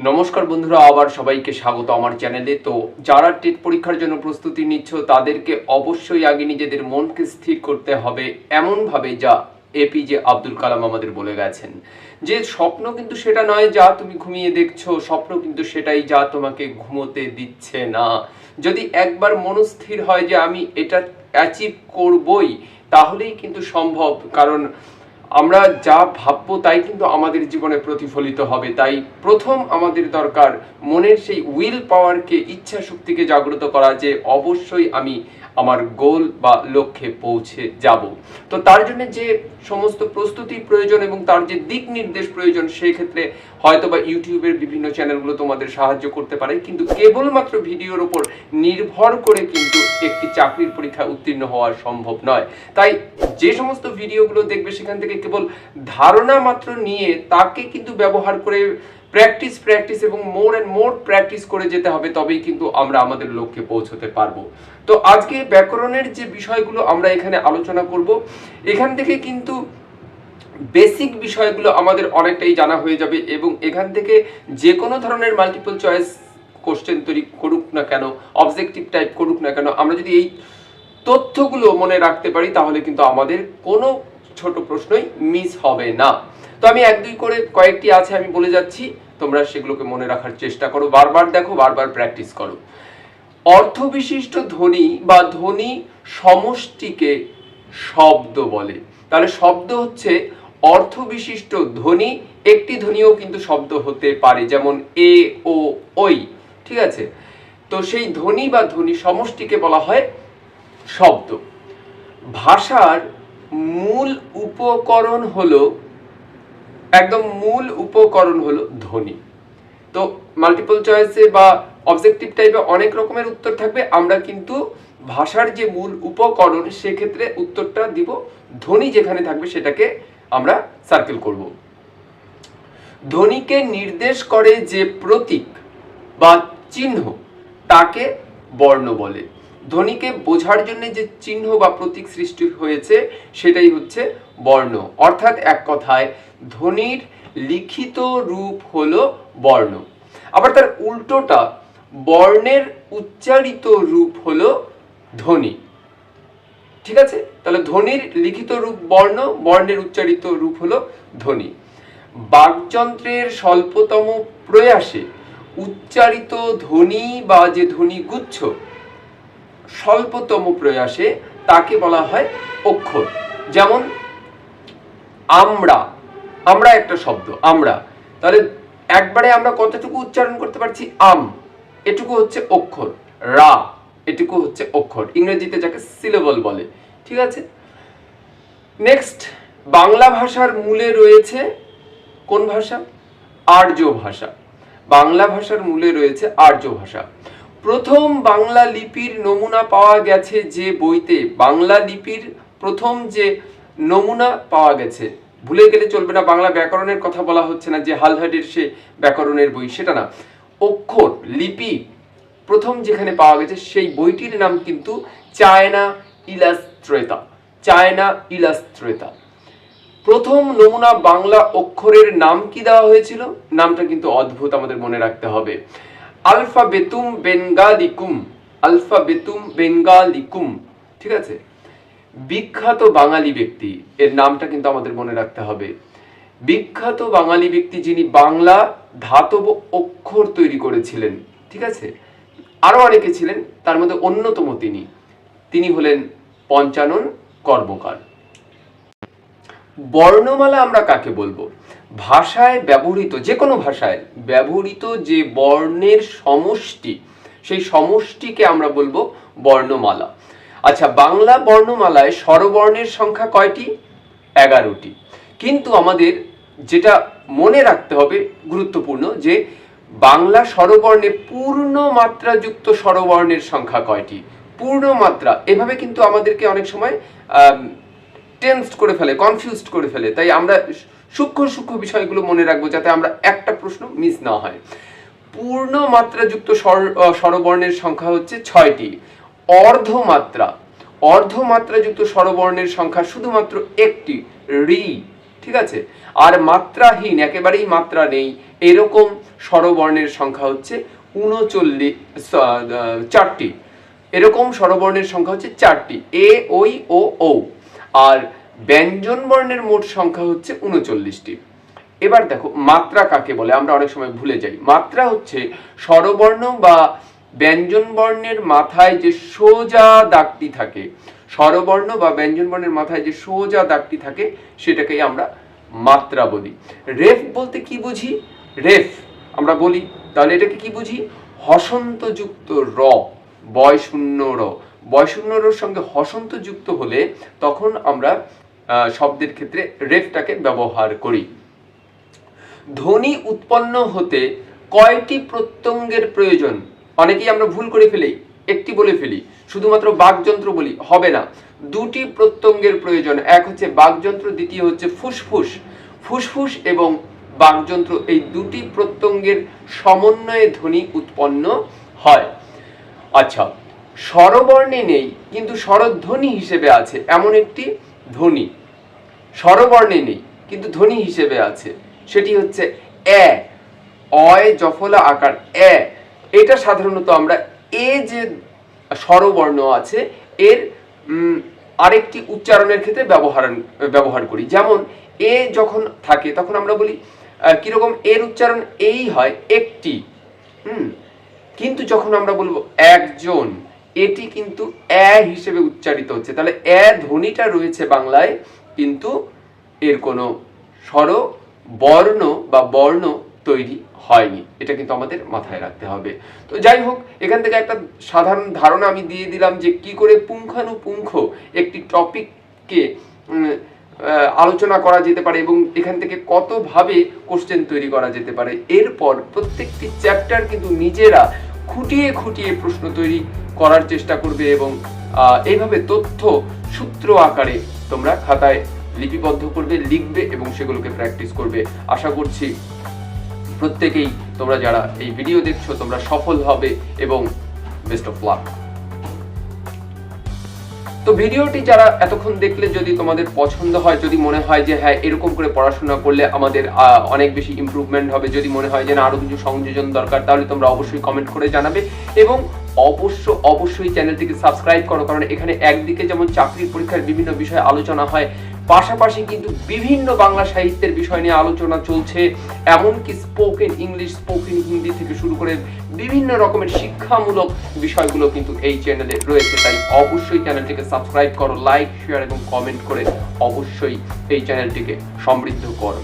নমস্কার বন্ধুরা, আবার সবাইকে স্বাগত আমার চ্যানেলে। তো যারা টেট পরীক্ষার জন্য প্রস্তুতি নিচ্ছ তাদেরকে অবশ্যই আগে নিজেদের মনকে স্থির করতে হবে এমনভাবে, যা এপিজে আব্দুল কালাম আমাদের বলে গেছেন, যে স্বপ্ন কিন্তু সেটা নয় যা তুমি ঘুমিয়ে দেখছো, স্বপ্ন কিন্তু সেটাই যা তোমাকে ঘুমোতে দিচ্ছে না। যদি একবার মনস্থির হয় যে আমি এটা অ্যাচিভ করবই, তাহলেই কিন্তু সম্ভব। কারণ আমরা যা ভাববো তাই কিন্তু আমাদের জীবনে প্রতিফলিত হবে। তাই প্রথম আমাদের দরকার মনের সেই উইল পাওয়ারকে, ইচ্ছা শক্তিকে জাগ্রত করা, যে অবশ্যই আমি আমার গোল বা লক্ষ্যে পৌঁছে যাব। তো তার জন্য যে সমস্ত প্রস্তুতি প্রয়োজন এবং তার যে দিক নির্দেশ প্রয়োজন, সেই ক্ষেত্রে হয়তো বা ইউটিউবের বিভিন্ন চ্যানেলগুলো তোমাদের সাহায্য করতে পারে। কিন্তু কেবলমাত্র ভিডিওর উপর নির্ভর করে কিন্তু একটি চাকরির পরীক্ষা উত্তীর্ণ হওয়া সম্ভব নয়। তাই যে সমস্ত ভিডিওগুলো দেখবে সেখান থেকে কেবল ধারণা মাত্র নিয়ে তাকে কিন্তু ব্যবহার করে প্র্যাকটিস এবং মোর অ্যান্ড মোর প্র্যাকটিস করে যেতে হবে, তবেই কিন্তু আমরা আমাদের লক্ষ্যে পৌঁছতে পারবো। তো আজকে ব্যাকরণের যে বিষয়গুলো আমরা এখানে আলোচনা করব, এখান থেকে কিন্তু বেসিক বিষয়গুলো আমাদের অনেকটাই জানা হয়ে যাবে এবং এখান থেকে যে কোনো ধরনের মাল্টিপল চয়েস কোশ্চেন তৈরি করুক না কেন, অবজেক্টিভ টাইপ করুক না কেন, আমরা যদি এই তথ্যগুলো মনে রাখতে পারি তাহলে কিন্তু আমাদের কোনো ছোট প্রশ্নই মিস হবে না। তো আমি এক দুই করে কয়েকটি আছে আমি বলে যাচ্ছি, তোমরা সেগুলোকে মনে রাখার চেষ্টা করো, বারবার দেখো, বারবার প্র্যাকটিস করো। অর্থবিশিষ্ট ধ্বনি বা ধ্বনি সমষ্টিকে শব্দ বলে। তাহলে শব্দ হচ্ছে অর্থবিশিষ্ট ধ্বনি। একটি ধ্বনিও কিন্তু শব্দ হতে পারে, যেমন এ, ও, ওই। ঠিক আছে, তো সেই ধ্বনি বা ধ্বনি সমষ্টিকে বলা হয় শব্দ। ভাষার মূল উপকরণ হলো, একদম মূল উপকরণ হলো ধ্বনি। তো মাল্টিপল চয়েসে বা অবজেক্টিভ টাইপে অনেক রকমের উত্তর থাকবে, আমরা কিন্তু ভাষার যে মূল উপকরণ সেক্ষেত্রে উত্তরটা দিব ধ্বনি। যেখানে থাকবে সেটাকে আমরা সার্কেল করব। ধ্বনিকে নির্দেশ করে যে প্রতীক বা চিহ্ন তাকে বর্ণ বলে। ধ্বনিকে বোঝার জন্য যে চিহ্ন বা প্রতীক সৃষ্টি হয়েছে সেটাই হচ্ছে বর্ণ। অর্থাৎ এক কথায় ধ্বনির লিখিত রূপ হলো বর্ণ। আবার তার উল্টোটা, বর্ণের উচ্চারিত রূপ হলো ধ্বনি। ঠিক আছে, তাহলে ধ্বনির লিখিত রূপ বর্ণ, বর্ণের উচ্চারিত রূপ হলো ধ্বনি। বাকযন্ত্রের স্বল্পতম প্রয়াসে উচ্চারিত ধ্বনি বা যে ধ্বনি গুচ্ছ, স্বল্পতম প্রয়াসে তাকে বলা হয় অক্ষর। যেমন আমরা, আমরা একটা শব্দ আমরা, তাহলে একবারে আমরা কতটুকু উচ্চারণ করতে পারছি? আম, এটুকু হচ্ছে অক্ষর। রা, এটুকু হচ্ছে অক্ষর, ইংরেজিতে যাকে সিলেবল বলে। ঠিক আছে, নেক্সট, বাংলা ভাষার মূলে রয়েছে কোন ভাষা? আর্য ভাষা। বাংলা ভাষার মূলে রয়েছে আর্য ভাষা। প্রথম বাংলা লিপির নমুনা পাওয়া গেছে যে বইতে, বাংলা লিপির প্রথম যে নমুনা পাওয়া গেছে, ভুলে গেলে চলবে না, বাংলা ব্যাকরণের কথা বলা হচ্ছে না, যে হালহাডের সে ব্যাকরণের বই সেটা না, অক্ষর লিপি প্রথম যেখানে পাওয়া গেছে সেই বইটির নাম কিন্তু চায়না ইলাস্ট্রেটা। চায়না ইলাস্ট্রেটা। প্রথম নমুনা বাংলা অক্ষরের নাম কি দেওয়া হয়েছিল? নামটা কিন্তু অদ্ভুত, আমাদের মনে রাখতে হবে, আলফাবেতুম বেঙ্গালিকুম। আলফাবেতুম বেঙ্গালিকুম। ঠিক আছে, বিখ্যাত বাঙালি ব্যক্তি, এর নামটা কিন্তু আমাদের মনে রাখতে হবে। বিখ্যাত বাঙালি ব্যক্তি যিনি বাংলা ধাতব অক্ষর তৈরি করেছিলেন। ঠিক আছে, আরো অনেকে ছিলেন, তার মধ্যে অন্যতম তিনি হলেন পঞ্চানন কর্মকার। বর্ণমালা আমরা কাকে বলবো? ভাষায় ব্যবহৃত, যে কোনো ভাষায় ব্যবহৃত যে বর্ণের সমষ্টি, সেই সমষ্টিকে আমরা বলবো বর্ণমালা। আচ্ছা, বাংলা বর্ণমালায় স্বরবর্ণের সংখ্যা কয়টি? 11টি। কিন্তু আমাদের যেটা মনে রাখতে হবে গুরুত্বপূর্ণ, যে বাংলা স্বরবর্ণে পূর্ণ মাত্রাযুক্ত স্বরবর্ণের সংখ্যা কয়টি? পূর্ণ মাত্রা, এভাবে কিন্তু আমাদেরকে অনেক সময় টেন্সড করে ফেলে, কনফিউজড করে ফেলে। তাই আমরা সূক্ষ্ম বিষয়গুলো মনে রাখবো যাতে আমরা একটা প্রশ্ন মিস না হয়। পূর্ণ মাত্রাযুক্ত স্বরবর্ণের সংখ্যা হচ্ছে 6টি। অর্ধমাত্রাযুক্ত স্বরবর্ণের সংখ্যা শুধুমাত্র একটি, রি। ঠিক আছে, আর মাত্রাহীন, একেবারেই মাত্রা নেই, এরকম স্বরবর্ণের সংখ্যা হচ্ছে 4টি। এরকম স্বরবর্ণের সংখ্যা হচ্ছে 4টি, এ, ওই, ও, ঔ। আর ব্যঞ্জন বর্ণের মোট সংখ্যা হচ্ছে 39টি। এবার দেখো মাত্রা কাকে বলে, আমরা অনেক সময় ভুলে যাই। মাত্রা হচ্ছে স্বরবর্ণ বা ব্যঞ্জন বর্ণের মাথায় যে সোজা দাগটি থাকে, স্বরবর্ণ বা ব্যঞ্জন বর্ণের মাথায় যে সোজা দাগটি থাকে সেটাকেই আমরা মাত্রা বলি। রেফ বলতে কি বুঝি? রেফ আমরা বলি, তাহলে এটাকে কি বুঝি? হসন্ত যুক্ত র, বয় শূন্য র। বয় শূন্য রর সঙ্গে হসন্ত যুক্ত হলে তখন আমরা শব্দের ক্ষেত্রে রেফটাকে ব্যবহার করি। ধ্বনি উৎপন্ন হতে কয়টি প্রত্যঙ্গের প্রয়োজন? অনেকেই আমরা ভুল করে ফেলি, একটি বলে ফেলি, শুধুমাত্র বাকযন্ত্র বলি, হবে না। 2টি প্রত্যঙ্গের প্রয়োজন, এক হচ্ছে বাকযন্ত্র, দ্বিতীয় হচ্ছে ফুসফুস। ফুসফুস এবং বাকযন্ত্র এই 2টি প্রত্যঙ্গের সমন্বয়ে ধ্বনি উৎপন্ন হয়। আচ্ছা, স্বরবর্ণে নেই কিন্তু স্বরধ্বনি হিসেবে আছে এমন একটি ধ্বনি, স্বরবর্ণে নেই কিন্তু ধ্বনি হিসেবে আছে, সেটি হচ্ছে এ, অয় জফলা আকার এ। এটা সাধারণত আমরা এ যে স্বরবর্ণ আছে এর আরেকটি উচ্চারণের ক্ষেত্রে ব্যবহার করি। যেমন এ যখন থাকে তখন আমরা বলি কিরকম, এর উচ্চারণ এই হয় একটি, কিন্তু যখন আমরা বলবো একজন, এটি কিন্তু এ হিসেবে উচ্চারিত হচ্ছে। তাহলে এ ধ্বনিটা রয়েছে বাংলায়, কিন্তু এর কোনো স্বর বর্ণ বা বর্ণ তৈরি হয়নি। এটা কিন্তু আমাদের মাথায় রাখতে হবে। তো যাই হোক, এখান থেকে একটা সাধারণ ধারণা আমি দিয়ে দিলাম যে কি করে পুঙ্খানুপুঙ্খ একটি টপিককে আলোচনা করা যেতে পারে এবং এখান থেকে কতভাবে কোশ্চেন তৈরি করা যেতে পারে। এরপর প্রত্যেকটি চ্যাপ্টার কিন্তু নিজেরা খুঁটিয়ে খুঁটিয়ে প্রশ্ন তৈরি করার চেষ্টা করবে এবং এইভাবে তথ্য সূত্র আকারে তোমরা খাতায় লিপিবদ্ধ করবে, লিখবে এবং সেগুলোকে প্র্যাকটিস করবে। আশা করছি প্রত্যেকেই তোমরা যারা এই ভিডিও দেখছো তোমরা সফল হবে এবং বেস্ট অফ লাক। তো ভিডিওটি যারা এতক্ষণ দেখলে যদি তোমাদের পছন্দ হয়, যদি মনে হয় যে হ্যাঁ এরকম করে পড়াশোনা করলে আমাদের অনেক বেশি ইমপ্রুভমেন্ট হবে, যদি মনে হয় যে না আরো কিছু সংযোজন দরকার, তাহলে তোমরা অবশ্যই কমেন্ট করে জানাবে এবং অবশ্যই চ্যানেলটিকে সাবস্ক্রাইব করো। কারণ এখানে একদিকে যেমন চাকরির পরীক্ষার বিভিন্ন বিষয়ে আলোচনা হয়, পাশাপাশি কিন্তু বিভিন্ন বাংলা সাহিত্যের বিষয় নিয়ে আলোচনা চলছে, এমনকি স্পোকেন ইংলিশ, স্পোকেন হিন্দি থেকে শুরু করে বিভিন্ন রকমের শিক্ষামূলক বিষয়গুলো কিন্তু এই চ্যানেলে রয়েছে। তাই অবশ্যই চ্যানেলটিকে সাবস্ক্রাইব করো, লাইক, শেয়ার এবং কমেন্ট করে অবশ্যই এই চ্যানেলটিকে সমৃদ্ধ করো।